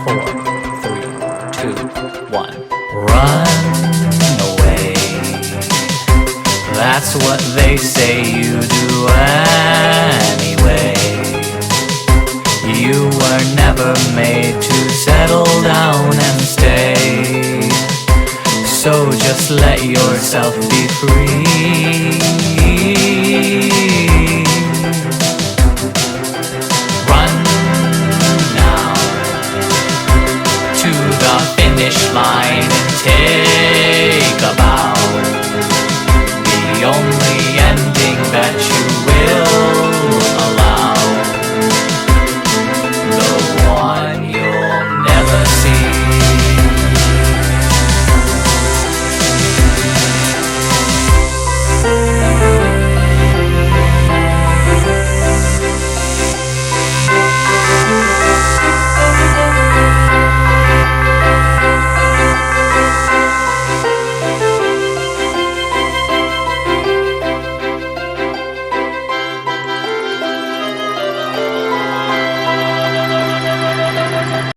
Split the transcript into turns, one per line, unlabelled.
4, 3, 2, 1. Run away. That's what they say you do anyway. You were never made to settle down and stay. So just let yourself be free. Run now to the finish line and take a bow.